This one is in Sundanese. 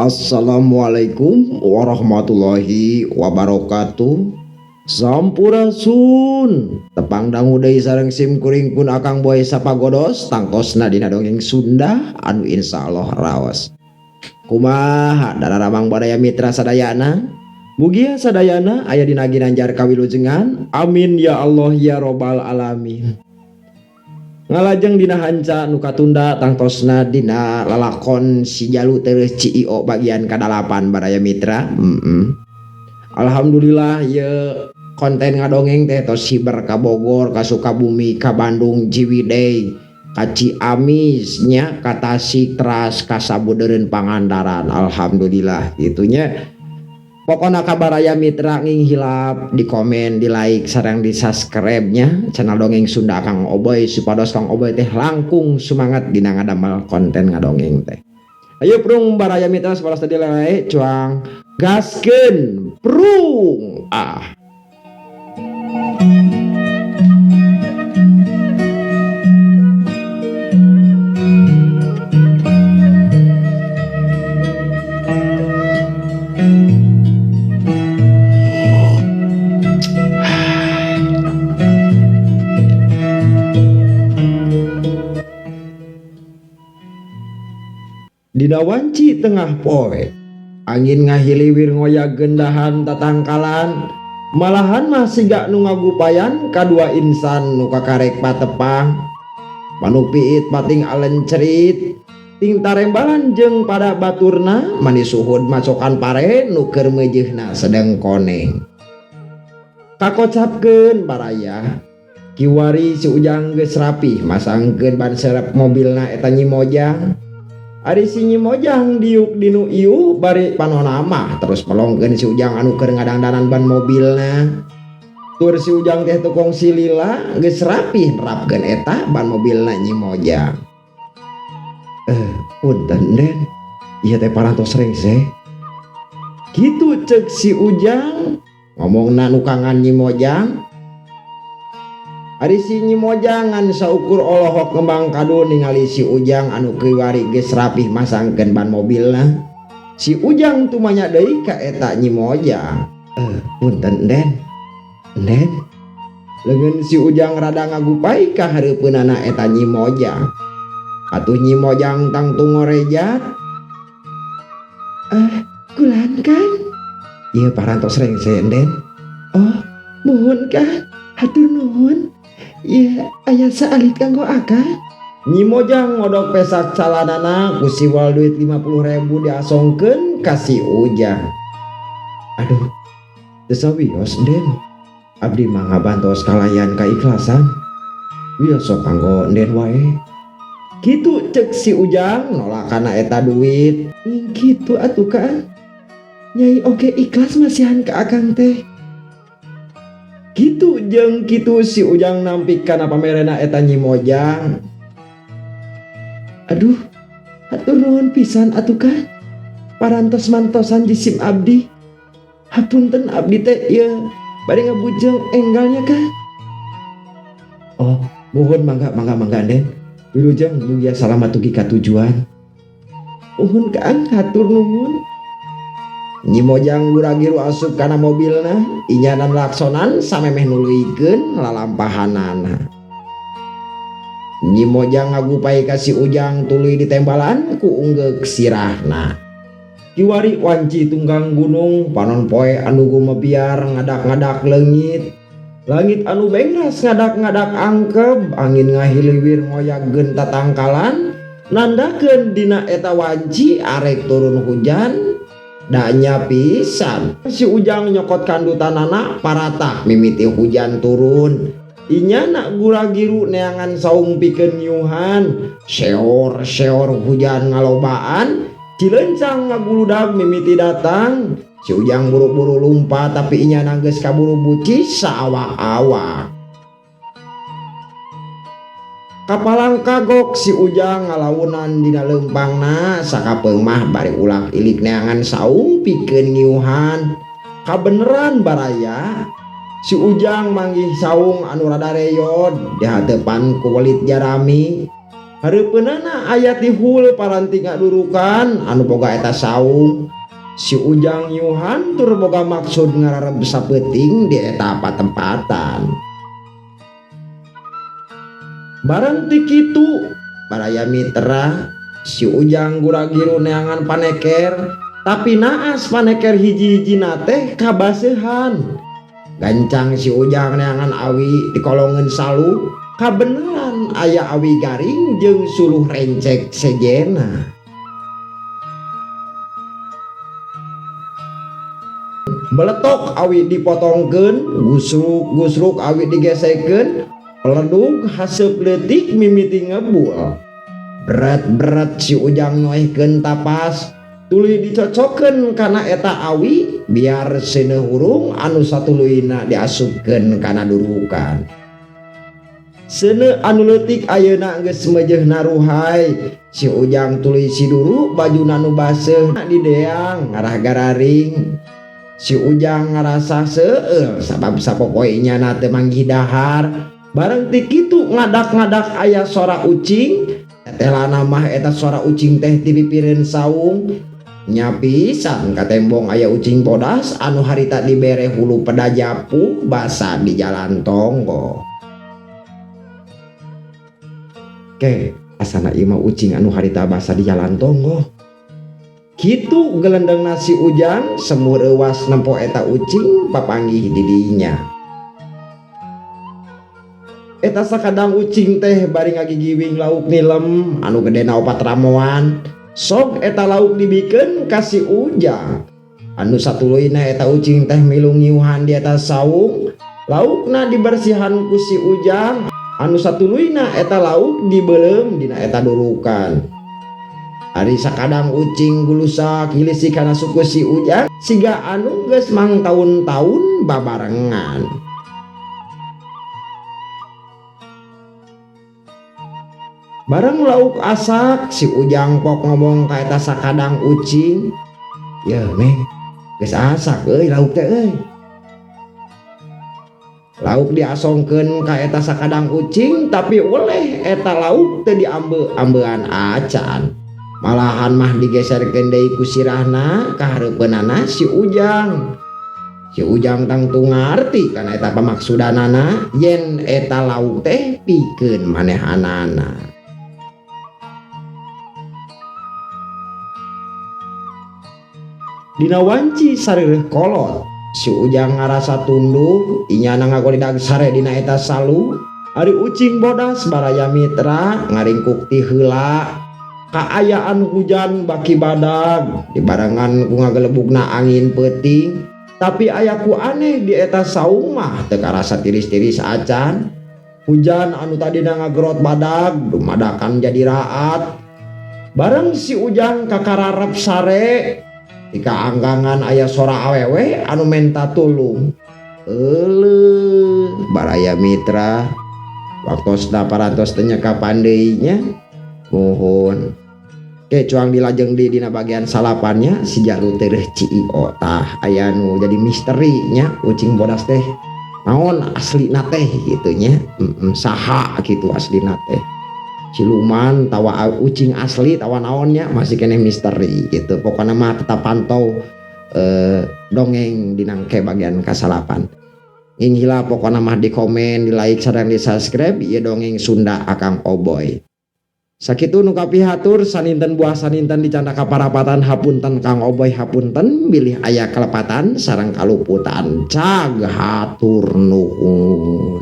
Assalamualaikum warahmatullahi wabarakatuh. Sampurasun tepang dangu deui sareng sim kuring pun akang boy sapagodos tangtosna dina dongeng Sunda anu insyaallah raos. Kumaha dararamang badaya mitra sadayana? Mugia sadayana aya dina ginanjar kawilujengan. Amin ya Allah ya robbal alamin. Ngalajeng dina hanca nu katunda tangtosna dina lalakon si Jalu teureus CEO bagian ka-8 baraya mitra. Alhamdulillah ye konten ngadongeng teh tos hiber ka Bogor, ka Sukabumi, ka Bandung, Ciwidey, ka Ciamis nya, ka Tasik, Teras, ka Sabudeureun Pangandaran. Alhamdulillah itunya. Pokoknya kabaraya mitra nging hilap di komen, di like, sareng di subscribe nya channel dongeng Sunda Kang Oboy supados Kang Oboy teh langkung semangat dina ngadamel konten ngadongeng teh. Ayo prung baraya mitra sapados tadi lele cuang gaskeun prung Dina wanci tengah poe angin ngahiliwir ngoyak gendahan tatangkalan, malahan masih gak nu ngagupayan kadua insan nu kakarek patepang panu piit pating alen cerit ting tarembalan jeung pada baturna manis suhud macokan pare nu keur meujeuhna sedeng koneng kakocapkeun baraya kiwari si Ujang geus rapih masangkeun ban serep mobilna eta Nyi Mojang. Ari si Nyi Mojang diuk dinu ieu bari panonna mah terus melongkeun si Ujang anu keur ngadangdanan ban mobilna. Tur si Ujang teh tukang silila geus rapih nerapkeun eta ban mobilna Nyi Mojang. Punten Den, ieu teh parantos rengse. Kitu ceuk si Ujang ngomongna nu kangan Nyi Mojang. Ari si Nyi Mojang ngan saukur olohok ngembang kado ningali si Ujang anu kiwari geus rapih masangkeun ban mobilna. Si Ujang tumanya deui ka eta Nyi Mojang. Punten Den. Leungeun si Ujang rada ngagupai ka hareupeunana eta Nyi Mojang. Atuh Nyi Mojang tangtung ngorejat. Kulan kan? Ieu parantos rengse Den. Oh, muhun kan? Hatur nuhun. Iya, aya saalit kanggo akang. Nyi Mojang ngodok pesak calanana ku siwal duit 50.000 diasongkeun ka si Ujang. Aduh, teu sawios Den. Abdi mah ngabantos kalayan kaikhlasan. Wios sok kanggo Den wae. Kitu ceuk si Ujang nolakana eta duit. Kitu atuh Kang. Nyai oge ikhlas masihan ka akang teh. Gitu jeung kitu si Ujang nampik kana pamerena eta Nyi Mojang. Aduh, hatur nuhun pisan atuh Kang. Parantos mantosan jisim abdi. Hapunten abdi teh ieu bade ngabujeng enggalnya Kang. Oh, mohon mangga Den. Wilujeng mugia salamat dugi ka tujuan. Nuhun Kang, hatur nuhun. Nyi Mojang guragiru asup kana mobilna, inyanan laksonan samemeh nuluykeun lalampahanana. Nyi Mojang ngagupai ka si Ujang tuluy ditembalan ku unggeuk sirahna. Kiwari wanci tunggang gunung panon poe anu gumebiar ngadak-ngadak leungit. Langit anu bengras ngadak-ngadak angkeb, angin ngahiliwir ngoyagkeun tatangkalan, nandakeun dina eta wanci arek turun hujan. Danya pisan si Ujang nyokot kandutanana paratah mimiti hujan turun. Inyana guragiru neangan saung pikeun nyuhan. Seor hujan ngalobaan. Cilencang ngaguludag mimiti datang. Si Ujang buru-buru lumpat tapi inyana geus kaburu buci saawak-awak. Kapalang kagok si Ujang ngalawunan dina leumpangna sakapeung mah bari ulah ilik neangan saung pikeun ngiuhan. Kabeneran baraya si Ujang manggih saung anu rada reyod di hatepan ku Welit Jarami. Hareupeunana aya ti hul paranti ngadurukan anu boga eta saung. Si Ujang Yuhan tur boga maksud ngarareb sapeting di eta tempatan. Barang ti kitu baraya mitra si Ujang gura-giru neangan paneker, tapi naas paneker hiji-hijina teh kabaseuhan. Gancang si Ujang neangan awi di kolongan salu, kabeneran aya awi garing jeung suluh rencek sejena. Beletok awi dipotongkeun, gusruk awi digesekeun, peledug haseup leutik mimiti ngebul. Berat si Ujang nyoehkeun tapas, tuluy dicocokkeun kana eta awi biar seuneu hurung anu satuluyna diasupkeun kana durukan. Seuneu anu leutik ayeuna geus mejeh naruhai, si Ujang tuluy siduru bajuna nu baseuh di deang ngarah gararing. Si Ujang ngarasa seueul sabab sapopoena na teu manggih dahar. Bareng ti kitu ngadak-ngadak aya suara ucing. Tetelana mah eta suara ucing teh ti pipireun saung. Nya pisan ka tembong aya ucing bodas anu harita dibere hulu peda japu basa di jalan tonggo. Ke asana ieu mah ucing anu harita basa di jalan tonggo. Kitu gelendeng nasi Ujang semur euwas nempo eta ucing papanggih di dinya. Eta sakadang ucing teh bari ngagigiwing lauk nilem anu gedena 4 ramoan. Sok eta lauk dibikeun ka si Ujang. Anu satuluyna eta ucing teh milu ngiuhan di atas saung. Laukna dibersihan ku si Ujang. Anu satuluyna eta lauk dibeuleum dina eta durukan. Ari sakadang ucing gulusa kilisi kana suku si Ujang siga anu geus mang tahun-tahun babarengan. Bareng lauk asak si Ujang pok ngomong ka eta sakadang ucing, "Ya meh, geus asak euy lauk teh euy." Lauk diasongkeun ka eta sakadang ucing tapi oleh eta lauk teu diambe-ambean acan. Malahan mah digeserkeun deui ku sirahna ka hareupeunana si Ujang. Si Ujang tangtu ngarti kana eta pamaksudanana yen eta lauk teh pikeun manehanana. Dina wanci sarireh kolot, si Ujang ngarasa tunduh inyana ngagolidag sare dina eta salu. Ari ucing bodas baraya mitra ngaringkuk ti heula. Kaayaan hujan baki badag dibarengan ku ngagelebugna angin peuting, tapi ayaku aneh di eta saung mah teu karasa tiris-tiris acan. Hujan anu tadina ngagerot badag dumadakan jadi raat. Bareng si Ujang kakararep sare di kaanggangan aya sora awewe anu menta tulung. Euleuh baraya mitra waktosna parantos teu nyekapan deui nya. Mohon ke cuang dilajeng di dina bagian salapannya si Jalu tereh Cio tah aya nu jadi misteri nya ucing bodas teh naon aslina teh kitu nya. Saha kitu aslina teh siluman tawa ucing asli tawa naonnya masih keneh misteri gitu. Pokoknya mah tetap pantau dongeng dinangke bagian kasalapan. Inghila pokoknya mah di komen, di like, sareng di subscribe ieu dongeng Sunda Akang Oboy. Sakitu nu kapihatur saninten buah saninten dicanda kaparapatan hapunten Kang Oboy hapunten bilih aya kelepatan sareng kaluputan cag hatur nuhun.